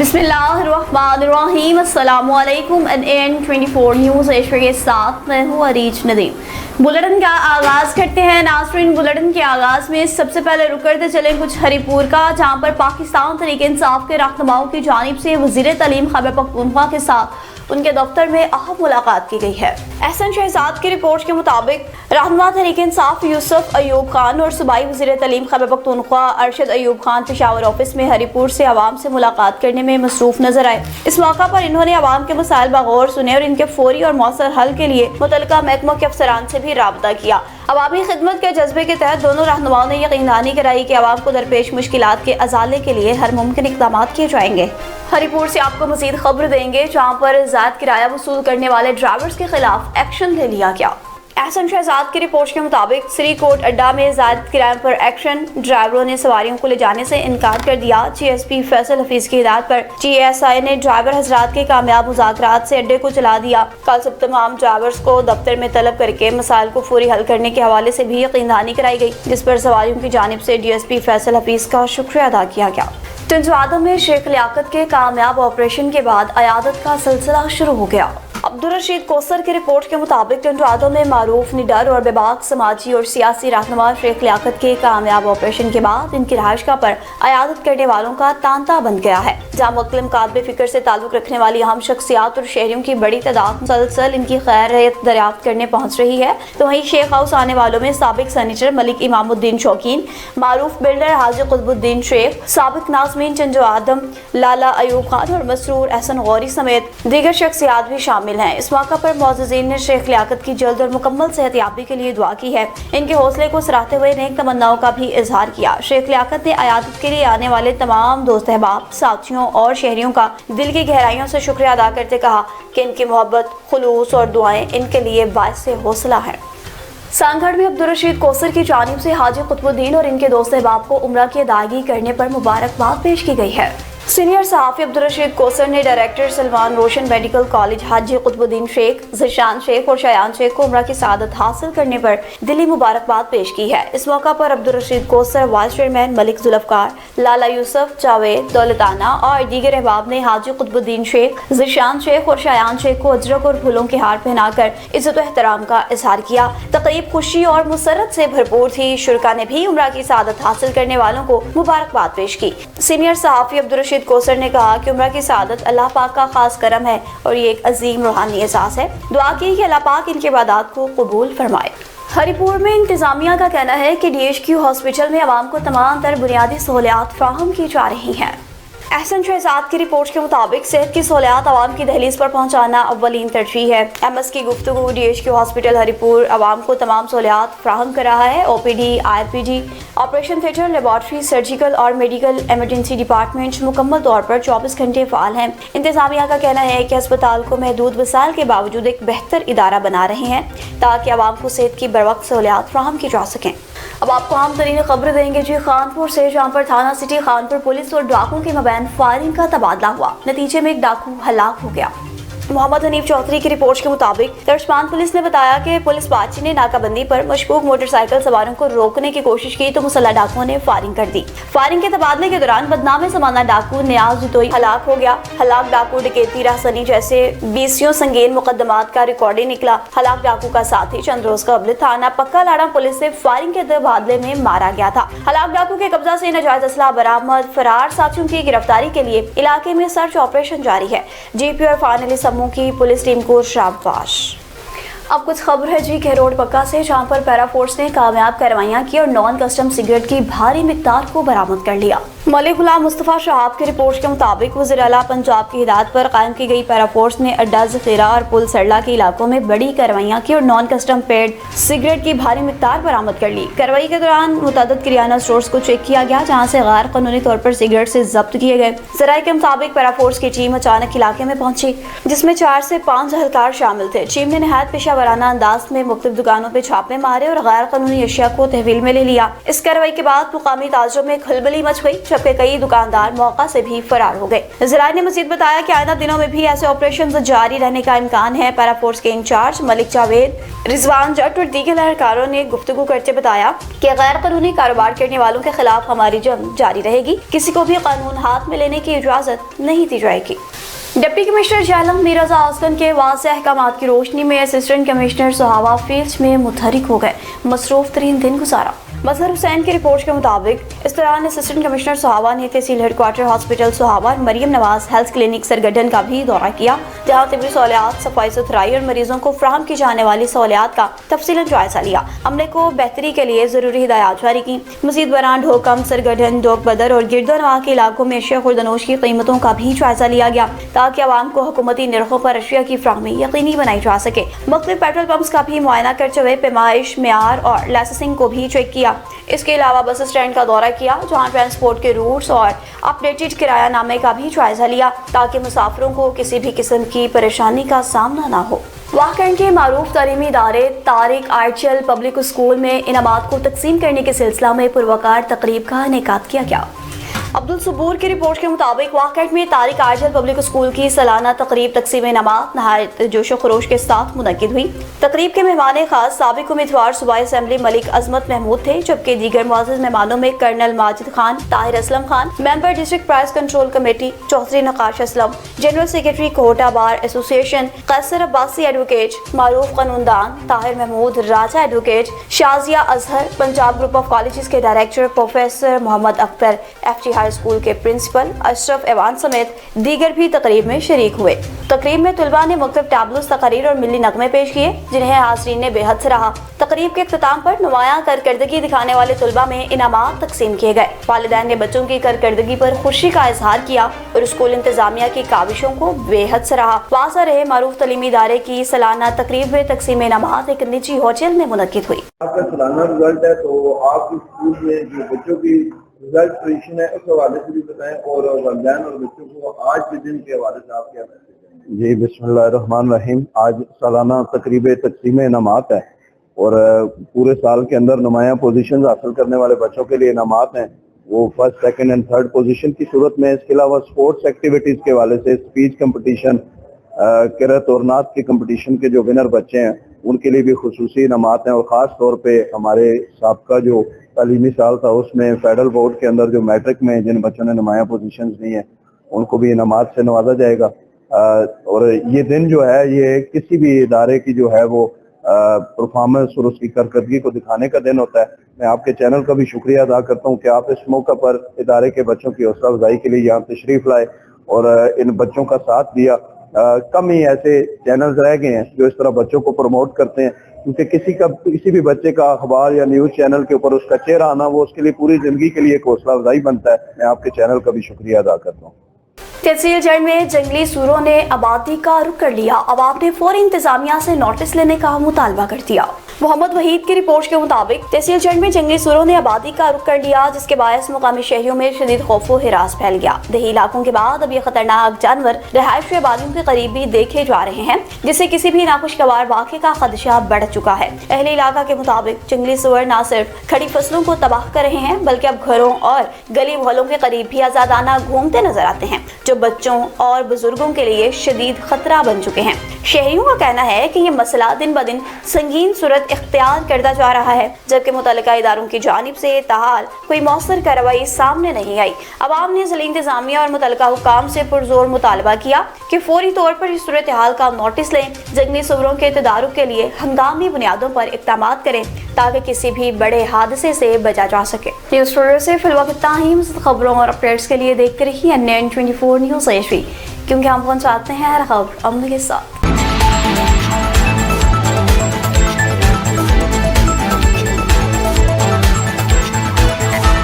बिस्मिल्लाहिर्रहमानिर्रहीम। अस्सलामु अलैकुम। NAN24 न्यूज़ एशिया के साथ मैं हूँ अरीज नदीम। बुलेटिन का आगाज़ करते हैं नाज़रीन। बुलेटिन के आगाज़ में सबसे पहले रुक करते चले कुछ हरीपुर का, जहाँ पर पाकिस्तान तहरीक इंसाफ के रहनुमाओं की जानिब से वज़ीर तालीम खैबर पख्तूनख्वा के साथ उनके दफ्तर में अहम मुलाकात की गई है। एहसन शहजाद की रिपोर्ट के मुताबिक रहनुमा तहरीक इंसाफ यूसुफ अयूब खान और सूबाई वज़ीर तालीम खैबर पख्तूनख्वा अरशद अयूब खान पेशावर ऑफिस में हरीपुर से आवाम से मुलाकात करने में मसरूफ नजर आए। इस मौका पर इन्होंने आवाम के मसाइल बगौर सुने और इनके फौरी और मौसर हल के लिए मुतल्लिका महकमों के अफसरान से भी राबता किया। अवामी खिदमत के जज्बे के तहत दोनों रहनुमाओं ने यकीनदहानी कराई कि आवाम को दरपेश मुश्किलात के अजाले के लिए हर मुमकिन इक़दाम किए जाएंगे। हरीपुर से आपको मजीद खबर देंगे, जहाँ पर ज़ायद किराया वसूल करने वाले ड्राइवर्स के खिलाफ एक्शन ले लिया गया। एहसन शहजाद की रिपोर्ट के मुताबिक श्रीकोट अड्डा में ज़ायद किराए पर एक्शन, ड्राइवरों ने सवारियों को ले जाने से इनकार कर दिया। GSP फैसल हफीज की हिदायत पर GSI ने ड्राइवर हजरात के कामयाब मुज़ाकरात से अड्डे को चला दिया। कल सब तमाम ड्राइवर्स को दफ्तर में तलब करके मसाइल को फौरी हल करने के हवाले से भी यकीनदहानी कराई गई, जिस पर सवारियों की जानिब से DSP फैसल हफीज का शुक्रिया अदा किया गया। टंजवादम में शेख लियाकत के कामयाब ऑपरेशन के बाद अयादत का सिलसिला शुरू हो गया। अब्दुल रशीद कोसर की रिपोर्ट के मुताबिक टंजवादों में मारूफ, निडर और बेबाक समाजी और सियासी रहनुमा शेख लियाकत के कामयाब ऑपरेशन के बाद इनकी रहायशगाह पर अयादत करने वालों का तांता बन गया है, जहाँ मुस्लिम कातबे फिक्र से ताल्लुक रखने वाली अहम शख्सियात और शहरियों की बड़ी तादाद मुसलसल इनकी खैरियत दरियाफ्त करने पहुँच रही है। तो वहीं शेख हाउस आने वालों में साबिक सेनेटर मलिक इमामुद्दीन शौकीन, मारूफ बिल्डर हाजी कुतुबुद्दीन शेख, साबिक नाज़मीन टंजवादम लाला अयूब खान और मसरूर एहसन गौरी समेत दीगर शख्सियात भी शामिल हैं। इस मौका पर मोअज़्ज़िज़ीन ने शेख लियाकत की जल्द और मुकम्मल सेहतयाबी के लिए दुआ की है। इनके हौसले को सराहते हुए नेक तमन्नाओं का भी इजहार किया। शेख लियाकत ने अयादत के लिए आने वाले तमाम दोस्त अहबाब, साथियों और शहरियों का दिल की गहराइयों से शुक्रिया अदा करते कहा कि इनकी मोहब्बत, खुलूस और दुआएं इनके लिए बाइस हौसला है। सांगढ़ में अब्दुल रशीद कोसर की जानिब से हाजी कुतुबुद्दीन और इनके दोस्त अहबाब को उम्रा की अदायगी करने पर मुबारकबाद पेश की गई है। सीनियर सहाफ़ी अब्दुल रशीद कोसर ने डायरेक्टर सलमान रोशन मेडिकल कॉलेज हाजी कुतुबुद्दीन शेख, ज़िशान शेख और शयान शेख को उम्रा की सआदत हासिल करने पर दिली मुबारकबाद पेश की है। इस मौका पर अब्दुल रशीद कोसर, वाइस चेयरमैन मलिक जुल्फ़कार, लाला यूसुफ, जावेद, दौलताना और दीगर अहबाब ने हाजी कुतुबुद्दीन शेख, ज़िशान शेख और शयान शेख को अजरक और फूलों के हार पहनाकर इज़्ज़त व एहतराम का इजहार किया। तक़रीब खुशी और मुसरत से भरपूर थी। शुरका ने भी उम्रा की सआदत हासिल करने वालों को मुबारकबाद पेश की। सीनियर सहाफ़ी अब्दुल रशीद कोसर ने कहा कि उम्रा की सआदत अल्लाह पाक का खास करम है और ये एक अजीम रूहानी एहसास है। दुआ की कि अल्लाह पाक इनके इबादत को कबूल फरमाए। हरीपुर में इंतजामिया का कहना है कि DHQ हॉस्पिटल में आवाम को तमाम तर बुनियादी सहूलियात फराहम की जा रही हैं। एहसन शहजाद की रिपोर्ट के मुताबिक सेहत की सहूलियात आवाम की दहलीज पर पहुँचाना अव्वलीन तरजीह है। MS की गुफ्तगू DHQ हॉस्पिटल हरीपुर आवाम को तमाम सहूलियात फराहम कर रहा है। OPD, IRPD, operation theatre, laboratory, surgical और मेडिकल इमरजेंसी डिपार्टमेंट मुकम्मल तौर पर 24 घंटे फ़ाल हैं। इंतजामिया का कहना है कि अस्पताल को महदूद वसाइल के बावजूद एक बेहतर इदारा बना रहे हैं ताकि आवाम को सेहत की बरवक्त सहूलियात फराहम की जा सकें। अब आपको आम तरीन खबर देंगे जी खानपुर से, जहाँ पर थाना सिटी खानपुर पुलिस और डाकुओं के मबैन फायरिंग का तबादला हुआ। नतीजे में एक डाकू हलाक हो गया। मोहम्मद हनीफ चौधरी की रिपोर्ट के मुताबिक तरशमान पुलिस ने बताया कि पुलिस पार्टी ने नाकाबंदी पर मशकूक मोटरसाइकिल सवारों को रोकने की कोशिश की तो मुसल्लह डाकुओं ने फायरिंग कर दी। फायरिंग के तबादले के दौरान बदनामे समाना डाकू नियाज जितोई हलाक हो गया। हलाक डाकू डकैती, राहसनी जैसे 20 संगीन मुकदमात का रिकॉर्ड निकला। हलाक डाकू का साथी चंद रोज कबल थाना पक्का लाड़ा पुलिस से फायरिंग के तबादले में मारा गया था। हलाक डाकू के कब्जा से नाजायज असला बरामद। फरार साथियों की गिरफ्तारी के लिए इलाके में सर्च ऑपरेशन जारी है। GP और फाइनली समूह की पुलिस टीम को शाबाश। अब कुछ खबर है जी रोड पक्का से, जहां पर पैरा फोर्स ने कामयाब कार्रवाइयां की और नॉन कस्टम सिगरेट की भारी मिकदार को बरामद कर लिया। मलिक गुलाम मुस्तफ़ा शहाब की रिपोर्ट के मुताबिक वज़ीर आला पंजाब की हिदायत पर कायम की गई पैरा फोर्स ने अड्डा, ज़खीरा और पुल सरला के इलाकों में बड़ी कार्रवाइयां की और नॉन कस्टम पेड सिगरेट की भारी मिकदार बरामद कर ली। कार्रवाई के दौरान मुतअद्दिद किराना स्टोर्स को चेक किया गया, जहाँ से गैर कानूनी तौर पर सिगरेट से जब्त किए गए। ज़राए के मुताबिक पैरा फोर्स की टीम अचानक इलाके में पहुंची, जिसमें 4 से 5 एहलकार शामिल थे। टीम ने नहायत पेशावराना अंदाज में मुख्तलिफ दुकानों पर छापे मारे और गैर कानूनी अशिया को तहवील में ले लिया। इस कार्रवाई के बाद मुकामी ताजरों में खलबली मच गई। जबकि कई दुकानदार मौका से भी फरार हो गए। ज़राए ने मज़ीद बताया कि आइंदा दिनों में भी ऐसे ऑपरेशन जारी रहने का इम्कान है। पैरा फोर्स के इंचार्ज मलिक जावेद, रिजवान जट और दीगर एहलकारों ने गुफ्तगू करते बताया कि गैर कानूनी कारोबार करने वालों के खिलाफ हमारी जंग जारी रहेगी। किसी को भी कानून हाथ में लेने की इजाजत नहीं दी जाएगी। डिप्टी कमिश्नर जहलम मीराजा आसकन के वाज़ेह अहकामात की रोशनी में असिस्टेंट कमिश्नर सुहावा फील्ड में मुतहरिक हो गए। मसरूफ तरीन दिन गुजारा। मजहर हुसैन की रिपोर्ट के मुताबिक इस दौरान असिस्टेंट कमिश्नर सुहावा ने तहसील हेडक्वार्टर हॉस्पिटल सुहावा और मरियम नवाज हेल्थ क्लिनिक सरगढ़ का भी दौरा किया, जहाँ तिब्बी सहूलियात, सफाई सुथराई और मरीजों को फ्राहम की जाने वाली सहूलियात का तफसीलन जायजा लिया। अमले को बेहतरी के लिए जरूरी हिदायत जारी की। मजीद बरान, ढोकम, सरगढ़, डोक बदर और गिरदोनवा के इलाकों में अशिया खुर्दनोश की कीमतों का भी जायजा लिया गया, ताकि आवाम को हुकूमती निरखों पर अशिया की फ्राहमी यकीनी बनाई जा सके। मुख्तलिफ पेट्रोल पंप्स का भी मुआयना करते हुए पैमाइश, मेयार और लाइसेंसिंग को भी चेक किया। इसके अलावा बस स्टैंड का दौरा किया, जहां ट्रांसपोर्ट के रूट्स और अपडेटेड किराया नामे का भी जायजा लिया, ताकि मुसाफिरों को किसी भी किस्म की परेशानी का सामना न हो। वाकई के मारूफ तालीमी इदारे तारिक आर्चल पब्लिक स्कूल में इनामात को तकसीम करने के सिलसिला में पुरवकार तकरीब का इनेकाद किया गया। अब्दुल सबूर की रिपोर्ट के मुताबिक वाकई में तारिक आर्चल पब्लिक स्कूल की सालाना तकरीब तकसीम इनामात नहायत जोशो खरोश के साथ मुनक्किद हुई। तकरीब के मेहमान खास साबिक उम्मीदवार सूबाई असेंबली मलिक अजमत महमूद थे, जबकि दीगर मुअज़्ज़िज़ मेहमानों में colonel Majid Khan, Tahir Aslam Khan, member district price control committee, Chaudhry Naqash Aslam, general secretary Kohat bar association, Qaiser Abbasi advocate, मारूफ कानूनदान, Tahir Mahmood Raja advocate, Shazia Azhar, Punjab group of colleges के director professor Mohammad Akhtar, FG high school के प्रिंसिपल अशरफ एवान समेत दीगर भी तकरीब में शरीक हुए। तकरीब में तुलबा ने मुख्तलिफ टैबलोस, तकारीर और मिली नगमे पेश किए, जिन्हें हाज़रीन ने बेहद सराहा। तकरीब के इख्तिताम पर नुमायां कारकर्दगी दिखाने वाले तुलबा में इनामात तकसीम किए गए। वालिदैन ने बच्चों की कारकर्दगी पर खुशी का इजहार किया और स्कूल इंतजामिया की काविशों को बेहद सराहा। वाज़ा रहे मारूफ तालीमी इदारे की सालाना तकरीब में तकसीम इनामात एक निजी होटल में मुनक्किद हुई। आपका सालाना रिजल्ट है, तो आपके स्कूल में जो बच्चों की रिजल्ट पोजीशन है उस हवाले से भी बताएं, और वालिदैन और बच्चों को आज के दिन के हवाले से आप क्या मैसेज दें? जी, बिस्मिल्लाहिर्रहमानिर्रहीम। आज सालाना तकरीब तकसीम इनामात है और पूरे साल के अंदर नुमाया पोजीशन हासिल करने वाले बच्चों के लिए इनामात हैं, वो first, second and third position की सूरत में। इसके अलावा स्पोर्ट्स एक्टिविटीज़ के हवाले से स्पीच कंपटीशन, किरत और नात के कंपटीशन के जो विनर बच्चे हैं उनके लिए भी खुसूसी इनामात हैं। और ख़ास तौर पे हमारे साबका जो तालीमी साल था उसमें फेडरल बोर्ड के अंदर जो मैट्रिक में जिन बच्चों ने नुमाया पोजीशंस ली हैं उनको भी इनामात से नवाजा जाएगा। और ये दिन जो है ये किसी भी इदारे की जो है वो परफॉर्मेंस और उसकी कारकर्दगी को दिखाने का दिन होता है। मैं आपके चैनल का भी शुक्रिया अदा करता हूँ कि आप इस मौका पर इदारे के बच्चों की हौसला अफजाई के लिए यहाँ तशरीफ लाए और इन बच्चों का साथ दिया। कम ही ऐसे चैनल्स रह गए हैं जो इस तरह बच्चों को प्रमोट करते हैं, क्योंकि किसी भी बच्चे का अखबार या न्यूज चैनल के ऊपर उसका चेहरा आना वो उसके लिए पूरी जिंदगी के लिए एक हौसला अफजाई बनता है। मैं आपके चैनल का भी शुक्रिया अदा करता हूँ। तहसील जड़ में जंगली सूरों ने आबादी का रुख कर लिया। अवाम ने फौरी इंतजामिया से नोटिस लेने का मुतालबा कर दिया। मोहम्मद वहीद की रिपोर्ट के मुताबिक तहसील जड़ में जंगली सूरों ने आबादी का रुख कर लिया, जिसके बायस मुकामी शहरियों में शदीद खौफ व हिरास फैल गया। दही इलाकों के बाद अब ये खतरनाक जानवर रहायशी आबादियों के करीब भी देखे जा रहे हैं, जिससे किसी भी नाखुशगवार वाक़े का खदशा बढ़ चुका है। अहले इलाका के मुताबिक जंगली सूअर न सिर्फ खड़ी फसलों को तबाह कर रहे हैं, बल्कि अब घरों और गली मोहल्लों के करीब भी आजादाना घूमते नजर आते हैं, जो बच्चों और बुजुर्गों के लिए शदीद खतरा बन चुके हैं। शहरियों का कहना है कि ये मसला दिन ब दिन संगीन सूरत इख्तियार करता जा रहा है, जबकि मुतल्लिका इदारों की जानिब से ताहाल कोई मौसर कार्रवाई सामने नहीं आई। अवाम ने ज़िला इंतजामिया और मुतल्लिका हुकाम से पुरजोर मुतालबा किया कि फौरी तौर पर इस सूरत हाल का नोटिस लें, जंगली सूअरों के तदारुक के लिए हंगामी बुनियादों पर इक़दामात करें, ताकि किसी भी बड़े हादसे से बचा जा सके। न्यूज़ स्टूडियो से फिलवक्त खबरों और अपडेट्स के लिए देखते रहिए NN24 न्यूज़ एचडी, क्योंकि हम पहुंचाते हैं हर खबर अमन के साथ।